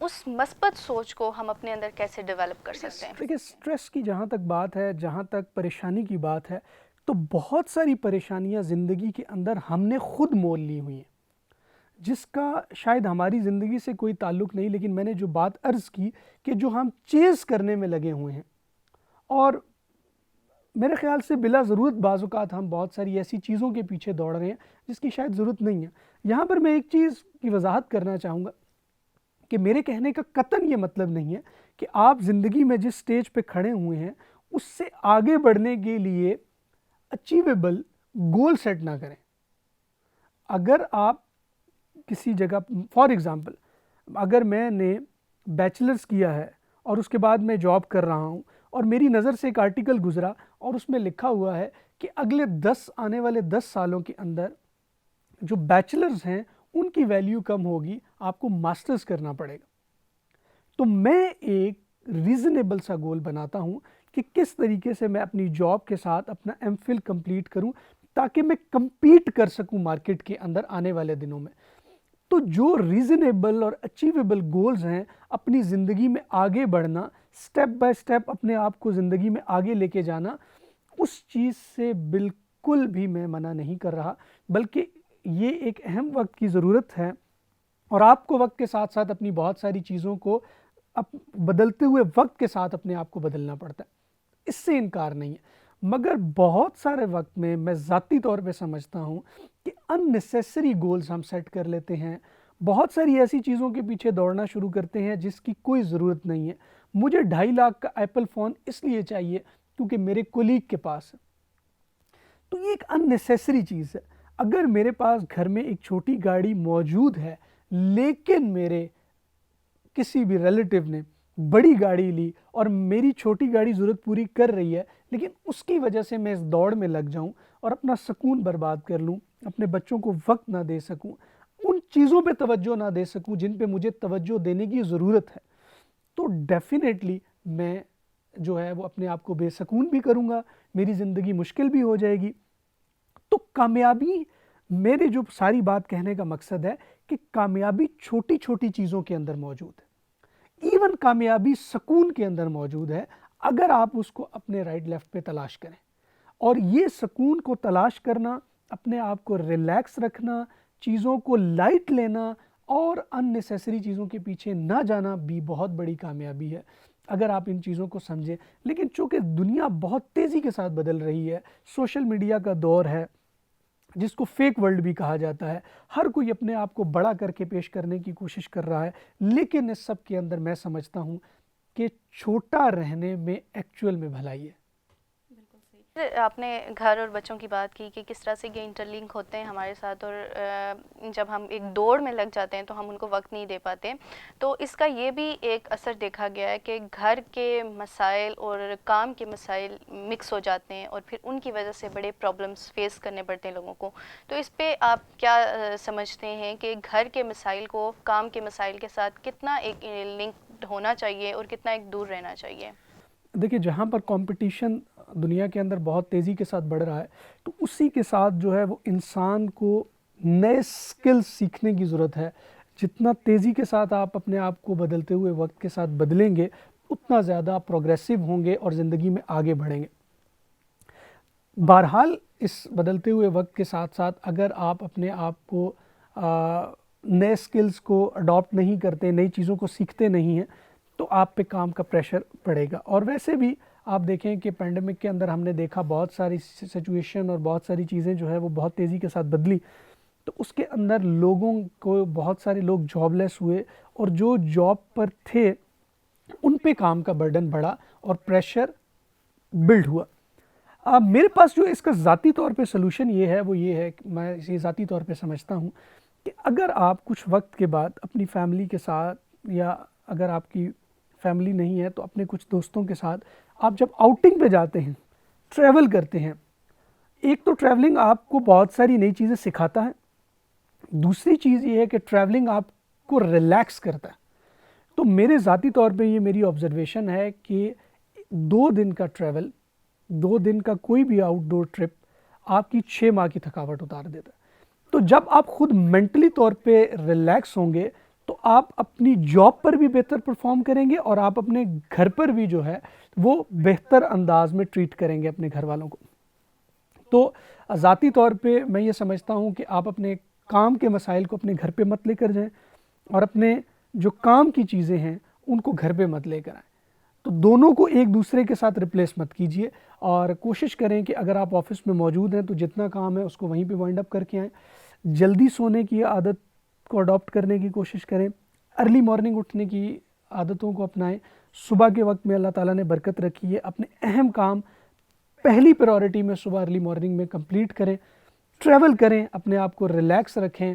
اس مثبت سوچ کو ہم اپنے اندر کیسے ڈیولپ کر سکتے ہیں؟ دیکھیے اسٹریس کی جہاں تک بات ہے، جہاں تک پریشانی کی بات ہے، تو بہت ساری پریشانیاں زندگی کے اندر ہم نے خود مول لی ہوئی ہیں، جس کا شاید ہماری زندگی سے کوئی تعلق نہیں، لیکن میں نے جو بات عرض کی کہ جو ہم چیز کرنے میں لگے ہوئے ہیں، اور میرے خیال سے بلا ضرورت بعض اوقات ہم بہت ساری ایسی چیزوں کے پیچھے دوڑ رہے ہیں جس کی شاید ضرورت نہیں ہے۔ یہاں پر میں ایک چیز کی وضاحت کرنا چاہوں گا کہ میرے کہنے کا قطعاً یہ مطلب نہیں ہے کہ آپ زندگی میں جس سٹیج پہ کھڑے ہوئے ہیں اس سے آگے بڑھنے کے لیے اچیویبل گول سیٹ نہ کریں۔ اگر آپ کسی جگہ، فار ایگزامپل اگر میں نے بیچلرز کیا ہے اور اس کے بعد میں جاب کر رہا ہوں اور میری نظر سے ایک آرٹیکل گزرا اور اس میں لکھا ہوا ہے کہ اگلے آنے والے 10 سالوں کے اندر جو بیچلرز ہیں ان کی ویلیو کم ہوگی، آپ کو ماسٹرز کرنا پڑے گا، تو میں ایک ریزنیبل سا گول بناتا ہوں کہ کس طریقے سے میں اپنی جاب کے ساتھ اپنا ایم فل کمپلیٹ کروں تاکہ میں کمپیٹ کر سکوں مارکیٹ کے اندر آنے والے دنوں میں۔ تو جو ریزنیبل اور اچیویبل گولز ہیں، اپنی زندگی میں آگے بڑھنا، سٹیپ بائی سٹیپ اپنے آپ کو زندگی میں آگے لے کے جانا، اس چیز سے بالکل بھی میں منع نہیں کر رہا، بلکہ یہ ایک اہم وقت کی ضرورت ہے، اور آپ کو وقت کے ساتھ ساتھ اپنی بہت ساری چیزوں کو بدلتے ہوئے وقت کے ساتھ اپنے آپ کو بدلنا پڑتا ہے، اس سے انکار نہیں ہے۔ مگر بہت سارے وقت میں ذاتی طور پہ سمجھتا ہوں کہ اننیسیسری گولز ہم سیٹ کر لیتے ہیں، بہت ساری ایسی چیزوں کے پیچھے دوڑنا شروع کرتے ہیں جس کی کوئی ضرورت نہیں ہے۔ مجھے 2.5 لاکھ کا ایپل فون اس لیے چاہیے کیونکہ میرے کولیگ کے پاس ہے، تو یہ ایک اننیسیسری چیز ہے۔ اگر میرے پاس گھر میں ایک چھوٹی گاڑی موجود ہے لیکن میرے کسی بھی ریلیٹیو نے بڑی گاڑی لی اور میری چھوٹی گاڑی ضرورت پوری کر رہی ہے، لیکن اس کی وجہ سے میں اس دوڑ میں لگ جاؤں اور اپنا سکون برباد کر لوں، اپنے بچوں کو وقت نہ دے سکوں، ان چیزوں پہ توجہ نہ دے سکوں جن پہ مجھے توجہ دینے کی ضرورت ہے، تو ڈیفینیٹلی میں جو ہے وہ اپنے آپ کو بے سکون بھی کروں گا، میری زندگی مشکل بھی ہو جائے گی۔ تو کامیابی، میرے جو ساری بات کہنے کا مقصد ہے کہ کامیابی چھوٹی چھوٹی چیزوں کے اندر موجود ہے، ایون کامیابی سکون کے اندر موجود ہے اگر آپ اس کو اپنے رائٹ لیفٹ پہ تلاش کریں، اور یہ سکون کو تلاش کرنا، اپنے آپ کو ریلیکس رکھنا، چیزوں کو لائٹ لینا اور اننیسیسری چیزوں کے پیچھے نہ جانا بھی بہت بڑی کامیابی ہے اگر آپ ان چیزوں کو سمجھیں۔ لیکن چونکہ دنیا بہت تیزی کے ساتھ بدل رہی ہے، سوشل میڈیا کا دور ہے جس کو فیک ورلڈ بھی کہا جاتا ہے، ہر کوئی اپنے آپ کو بڑا کر کے پیش کرنے کی کوشش کر رہا ہے، لیکن اس سب کے اندر میں سمجھتا ہوں کہ چھوٹا رہنے میں ایکچول میں بھلائی ہے۔ آپ نے گھر اور بچوں کی بات کی کہ کس طرح سے یہ انٹر لنک ہوتے ہیں ہمارے ساتھ، اور جب ہم ایک دوڑ میں لگ جاتے ہیں تو ہم ان کو وقت نہیں دے پاتے، تو اس کا یہ بھی ایک اثر دیکھا گیا ہے کہ گھر کے مسائل اور کام کے مسائل مکس ہو جاتے ہیں اور پھر ان کی وجہ سے بڑے پرابلمس فیس کرنے پڑتے ہیں لوگوں کو۔ تو اس پہ آپ کیا سمجھتے ہیں کہ گھر کے مسائل کو کام کے مسائل کے ساتھ کتنا ایک لنک ہونا چاہیے اور کتنا ایک دور رہنا چاہیے؟ دیکھیے جہاں پر کمپٹیشن دنیا کے اندر بہت تیزی کے ساتھ بڑھ رہا ہے، تو اسی کے ساتھ جو ہے وہ انسان کو نئے سکل سیکھنے کی ضرورت ہے۔ جتنا تیزی کے ساتھ آپ اپنے آپ کو بدلتے ہوئے وقت کے ساتھ بدلیں گے، اتنا زیادہ پروگریسو ہوں گے اور زندگی میں آگے بڑھیں گے۔ بہرحال اس بدلتے ہوئے وقت کے ساتھ ساتھ اگر آپ اپنے آپ کو نئے سکلز کو اڈاپٹ نہیں کرتے، نئی چیزوں کو سیکھتے نہیں ہیں، تو آپ پہ کام کا پریشر پڑے گا۔ اور ویسے بھی آپ دیکھیں کہ پینڈیمک کے اندر ہم نے دیکھا بہت ساری سچویشن اور بہت ساری چیزیں جو ہے وہ بہت تیزی کے ساتھ بدلی، تو اس کے اندر لوگوں کو، بہت سارے لوگ جاب لیس ہوئے، اور جو جاب پر تھے ان پہ کام کا برڈن بڑھا اور پریشر بلڈ ہوا۔ میرے پاس جو اس کا ذاتی طور پہ سلوشن یہ ہے وہ یہ ہے کہ میں اسے ذاتی طور پہ سمجھتا ہوں کہ اگر آپ کچھ وقت کے بعد اپنی فیملی کے ساتھ، یا اگر آپ کی فیملی نہیں ہے تو اپنے کچھ دوستوں کے ساتھ آپ جب آؤٹنگ پہ جاتے ہیں، ٹریول کرتے ہیں، ایک تو ٹریولنگ آپ کو بہت ساری نئی چیزیں سکھاتا ہے، دوسری چیز یہ ہے کہ ٹریولنگ آپ کو ریلیکس کرتا ہے۔ تو میرے ذاتی طور پہ یہ میری آبزرویشن ہے کہ 2 دن کا ٹریول، 2 دن کا کوئی بھی آؤٹ ڈور ٹرپ آپ کی 6 ماہ کی تھکاوٹ اتار دیتا ہے۔ تو جب آپ خود مینٹلی طور پہ ریلیکس ہوں گے تو آپ اپنی جاب پر بھی بہتر پرفارم کریں گے اور آپ اپنے گھر پر بھی جو ہے وہ بہتر انداز میں ٹریٹ کریں گے اپنے گھر والوں کو. تو ذاتی طور پہ میں یہ سمجھتا ہوں کہ آپ اپنے کام کے مسائل کو اپنے گھر پہ مت لے کر جائیں اور اپنے جو کام کی چیزیں ہیں ان کو گھر پہ مت لے کر آئیں. تو دونوں کو ایک دوسرے کے ساتھ ریپلیس مت کیجیے اور کوشش کریں کہ اگر آپ آفس میں موجود ہیں تو جتنا کام ہے اس کو وہیں پہ وائنڈ اپ کر کے آئیں. جلدی سونے کی عادت کو اڈاپٹ کرنے کی کوشش کریں. ارلی مارننگ اٹھنے کی عادتوں کو اپنائیں. صبح کے وقت میں اللہ تعالیٰ نے برکت رکھی ہے, اپنے اہم کام پہلی پرائورٹی میں صبح ارلی مارننگ میں کمپلیٹ کریں. ٹریول کریں, اپنے آپ کو ریلیکس رکھیں.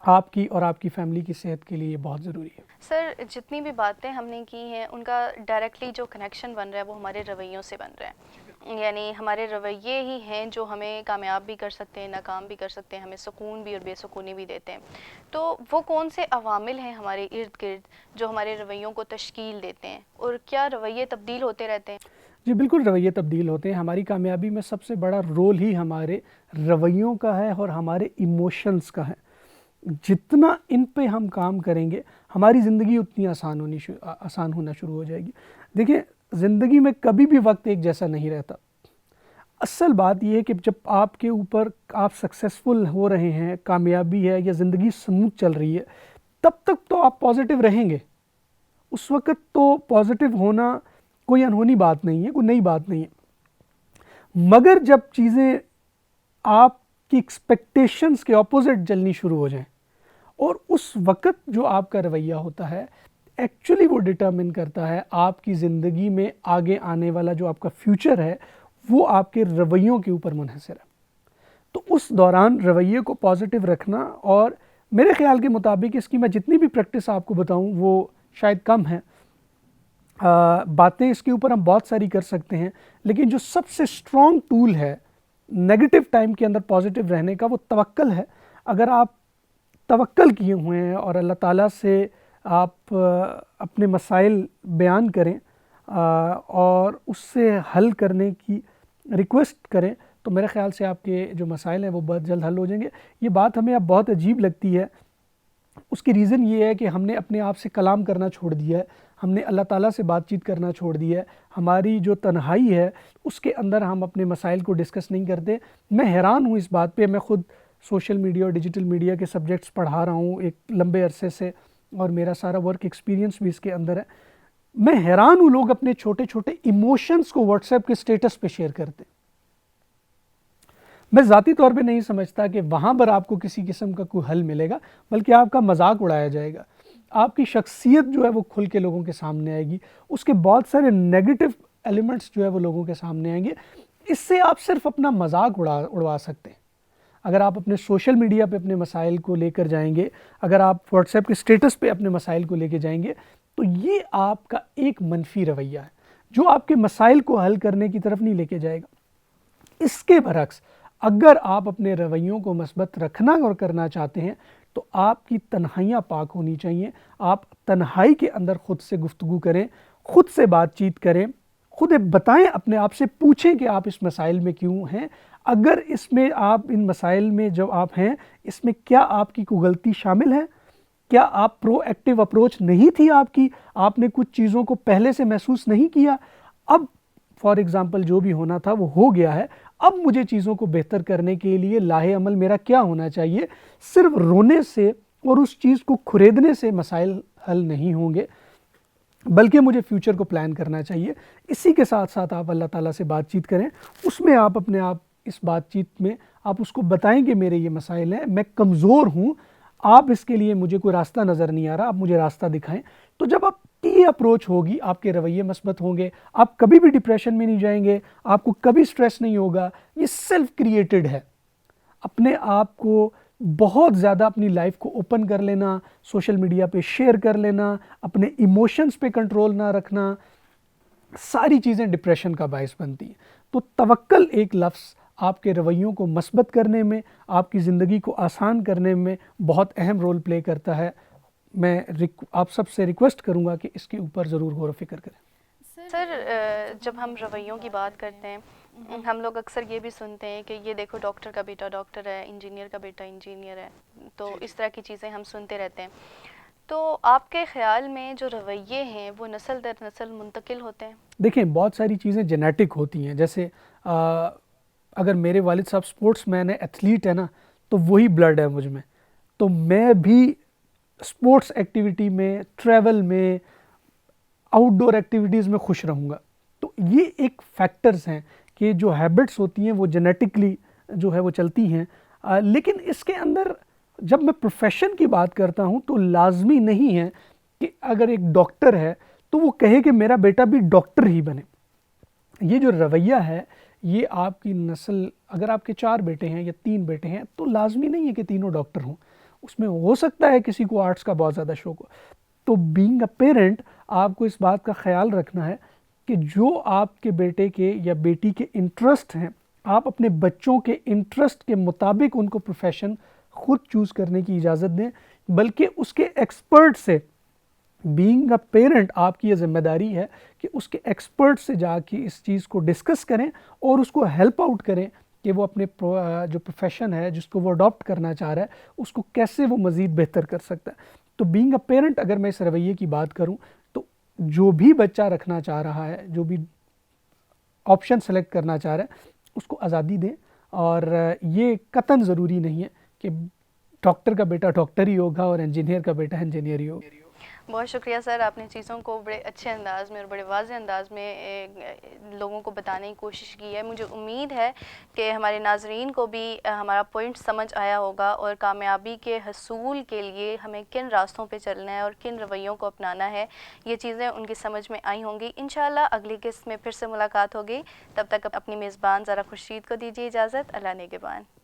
آپ کی اور آپ کی فیملی کی صحت کے لیے یہ بہت ضروری ہے. سر جتنی بھی باتیں ہم نے کی ہیں ان کا ڈائریکٹلی جو کنیکشن بن رہا ہے وہ ہمارے رویوں سے بن رہا ہے. یعنی ہمارے رویے ہی ہیں جو ہمیں کامیاب بھی کر سکتے ہیں, ناکام بھی کر سکتے ہیں, ہمیں سکون بھی اور بے سکونی بھی دیتے ہیں. تو وہ کون سے عوامل ہیں ہمارے ارد گرد جو ہمارے رویوں کو تشکیل دیتے ہیں, اور کیا رویے تبدیل ہوتے رہتے ہیں؟ جی بالکل, رویے تبدیل ہوتے ہیں. ہماری کامیابی میں سب سے بڑا رول ہی ہمارے رویوں کا ہے اور ہمارے ایموشنز کا ہے. جتنا ان پہ ہم کام کریں گے ہماری زندگی اتنی آسان ہونا شروع ہو جائے گی. دیکھیں, زندگی میں کبھی بھی وقت ایک جیسا نہیں رہتا. اصل بات یہ ہے کہ جب آپ کے اوپر آپ سکسیسفل ہو رہے ہیں, کامیابی ہے یا زندگی سموتھ چل رہی ہے, تب تک تو آپ پازیٹیو رہیں گے. اس وقت تو پازیٹیو ہونا کوئی انہونی بات نہیں ہے, کوئی نئی بات نہیں ہے. مگر جب چیزیں آپ کی ایکسپیکٹیشنز کے اپوزٹ چلنی شروع ہو جائیں, اور اس وقت جو آپ کا رویہ ہوتا ہے ایکچولی وہ ڈٹرمن کرتا ہے آپ کی زندگی میں آگے آنے والا جو آپ کا فیوچر ہے, وہ آپ کے رویوں کے اوپر منحصر ہے. تو اس دوران رویے کو پازیٹیو رکھنا, اور میرے خیال کے مطابق اس کی میں جتنی بھی پریکٹس آپ کو بتاؤں وہ شاید کم ہے. باتیں اس کے اوپر ہم بہت ساری کر سکتے ہیں, لیکن جو سب سے اسٹرانگ ٹول ہے نیگیٹو ٹائم کے اندر پازیٹیو رہنے کا, وہ توکل ہے. اگر آپ توکل کیے ہوئے ہیں اور اللہ تعالیٰ سے آپ اپنے مسائل بیان کریں اور اس سے حل کرنے کی ریکویسٹ کریں, تو میرے خیال سے آپ کے جو مسائل ہیں وہ بہت جلد حل ہو جائیں گے. یہ بات ہمیں اب بہت عجیب لگتی ہے. اس کی ریزن یہ ہے کہ ہم نے اپنے آپ سے کلام کرنا چھوڑ دیا ہے, ہم نے اللہ تعالیٰ سے بات چیت کرنا چھوڑ دیا ہے. ہماری جو تنہائی ہے اس کے اندر ہم اپنے مسائل کو ڈسکس نہیں کرتے. میں حیران ہوں اس بات پہ. میں خود سوشل میڈیا اور ڈیجیٹل میڈیا کے سبجیکٹس پڑھا رہا ہوں ایک لمبے عرصے سے, اور میرا سارا ورک ایکسپیرینس بھی اس کے اندر ہے. میں حیران ہوں لوگ اپنے چھوٹے چھوٹے ایموشنز کو واٹس ایپ کے اسٹیٹس پہ شیئر کرتے. میں ذاتی طور پہ نہیں سمجھتا کہ وہاں پر آپ کو کسی قسم کا کوئی حل ملے گا, بلکہ آپ کا مذاق اڑایا جائے گا. آپ کی شخصیت جو ہے وہ کھل کے لوگوں کے سامنے آئے گی, اس کے بہت سارے نیگیٹو ایلیمنٹس جو ہے وہ لوگوں کے سامنے آئیں گے. اس سے آپ صرف اپنا مذاق اڑوا سکتے ہیں. اگر آپ اپنے سوشل میڈیا پہ اپنے مسائل کو لے کر جائیں گے, اگر آپ واٹس ایپ کے اسٹیٹس پہ اپنے مسائل کو لے کے جائیں گے, تو یہ آپ کا ایک منفی رویہ ہے جو آپ کے مسائل کو حل کرنے کی طرف نہیں لے کے جائے گا. اس کے برعکس اگر آپ اپنے رویوں کو مثبت رکھنا اور کرنا چاہتے ہیں تو آپ کی تنہائیاں پاک ہونی چاہیے. آپ تنہائی کے اندر خود سے گفتگو کریں, خود سے بات چیت کریں, خود بتائیں, اپنے آپ سے پوچھیں کہ آپ اس مسائل میں کیوں ہیں. اگر اس میں آپ ان مسائل میں جو آپ ہیں اس میں کیا آپ کی کوئی غلطی شامل ہے, کیا آپ پرو ایکٹیو اپروچ نہیں تھی آپ کی, آپ نے کچھ چیزوں کو پہلے سے محسوس نہیں کیا, اب فار ایگزامپل جو بھی ہونا تھا وہ ہو گیا ہے, اب مجھے چیزوں کو بہتر کرنے کے لیے لاہے عمل میرا کیا ہونا چاہیے. صرف رونے سے اور اس چیز کو کھریدنے سے مسائل حل نہیں ہوں گے, بلکہ مجھے فیوچر کو پلان کرنا چاہیے. اسی کے ساتھ ساتھ آپ اللہ تعالیٰ سے بات چیت کریں, اس میں آپ اپنے آپ اس بات چیت میں آپ اس کو بتائیں کہ میرے یہ مسائل ہیں, میں کمزور ہوں, آپ اس کے لیے مجھے کوئی راستہ نظر نہیں آ رہا, آپ مجھے راستہ دکھائیں. تو جب آپ کی یہ اپروچ ہوگی, آپ کے رویے مثبت ہوں گے, آپ کبھی بھی ڈپریشن میں نہیں جائیں گے, آپ کو کبھی سٹریس نہیں ہوگا. یہ سیلف کریٹڈ ہے. اپنے آپ کو بہت زیادہ اپنی لائف کو اوپن کر لینا, سوشل میڈیا پہ شیئر کر لینا, اپنے ایموشنز پہ کنٹرول نہ رکھنا, ساری چیزیں ڈپریشن کا باعث بنتی ہیں. تو توکل ایک لفظ آپ کے رویوں کو مثبت کرنے میں, آپ کی زندگی کو آسان کرنے میں بہت اہم رول پلے کرتا ہے. میں آپ سب سے ریکویسٹ کروں گا کہ اس کے اوپر ضرور غور و فکر کریں. سر جب ہم رویوں کی بات کرتے ہیں, ہم لوگ اکثر یہ بھی سنتے ہیں کہ یہ دیکھو ڈاکٹر کا بیٹا ڈاکٹر ہے, انجینئر کا بیٹا انجینئر ہے, تو اس طرح کی چیزیں ہم سنتے رہتے ہیں. تو آپ کے خیال میں جو رویے ہیں وہ نسل در نسل منتقل ہوتے ہیں؟ دیکھیں بہت ساری چیزیں جینیٹک ہوتی ہیں. جیسے اگر میرے والد صاحب سپورٹس مین ہے، ایتھلیٹ ہے نا، تو وہی بلڈ ہے مجھ میں، تو میں بھی سپورٹس ایکٹیویٹی میں، ٹریول میں، آؤٹ ڈور ایکٹیویٹیز میں خوش رہوں گا. تو یہ ایک فیکٹرز ہیں کہ جو ہیبٹس ہوتی ہیں وہ جینیٹکلی جو ہے وہ چلتی ہیں. لیکن اس کے اندر جب میں پروفیشن کی بات کرتا ہوں تو لازمی نہیں ہے کہ اگر ایک ڈاکٹر ہے تو وہ کہے کہ میرا بیٹا بھی ڈاکٹر ہی بنے. یہ جو رویہ ہے یہ آپ کی نسل، اگر آپ کے 4 بیٹے ہیں یا 3 بیٹے ہیں تو لازمی نہیں ہے کہ تینوں ڈاکٹر ہوں. اس میں ہو سکتا ہے کسی کو آرٹس کا بہت زیادہ شوق ہو. تو بینگ اے پیرنٹ آپ کو اس بات کا خیال رکھنا ہے کہ جو آپ کے بیٹے کے یا بیٹی کے انٹرسٹ ہیں، آپ اپنے بچوں کے انٹرسٹ کے مطابق ان کو پروفیشن خود چوز کرنے کی اجازت دیں، بلکہ اس کے ایکسپرٹ سے، بینگ اے پیرنٹ آپ کی یہ ذمہ داری ہے کہ اس کے ایکسپرٹ سے جا کے اس چیز کو ڈسکس کریں اور اس کو ہیلپ آؤٹ کریں کہ وہ اپنے جو پروفیشن ہے جس کو وہ اڈاپٹ کرنا چاہ رہا ہے اس کو کیسے وہ مزید بہتر کر سکتا ہے. تو بینگ اے پیرنٹ اگر میں اس رویے کی بات کروں تو جو بھی بچہ رکھنا چاہ رہا ہے، جو بھی آپشن سلیکٹ کرنا چاہ رہا ہے، اس کو آزادی دیں. اور یہ قطعاً ضروری نہیں ہے کہ ڈاکٹر کا بیٹا ڈاکٹر ہی ہوگا اور انجینئر کا بیٹا انجینئر ہی ہوگا. بہت شکریہ سر، آپ نے چیزوں کو بڑے اچھے انداز میں اور بڑے واضح انداز میں لوگوں کو بتانے کی کوشش کی ہے. مجھے امید ہے کہ ہمارے ناظرین کو بھی ہمارا پوائنٹ سمجھ آیا ہوگا اور کامیابی کے حصول کے لیے ہمیں کن راستوں پہ چلنا ہے اور کن رویوں کو اپنانا ہے، یہ چیزیں ان کی سمجھ میں آئی ہوں گی. انشاءاللہ اگلی قسط میں پھر سے ملاقات ہوگی. تب تک اپنی میزبان زارا خورشید کو دیجیے اجازت. اللہ نگہبان.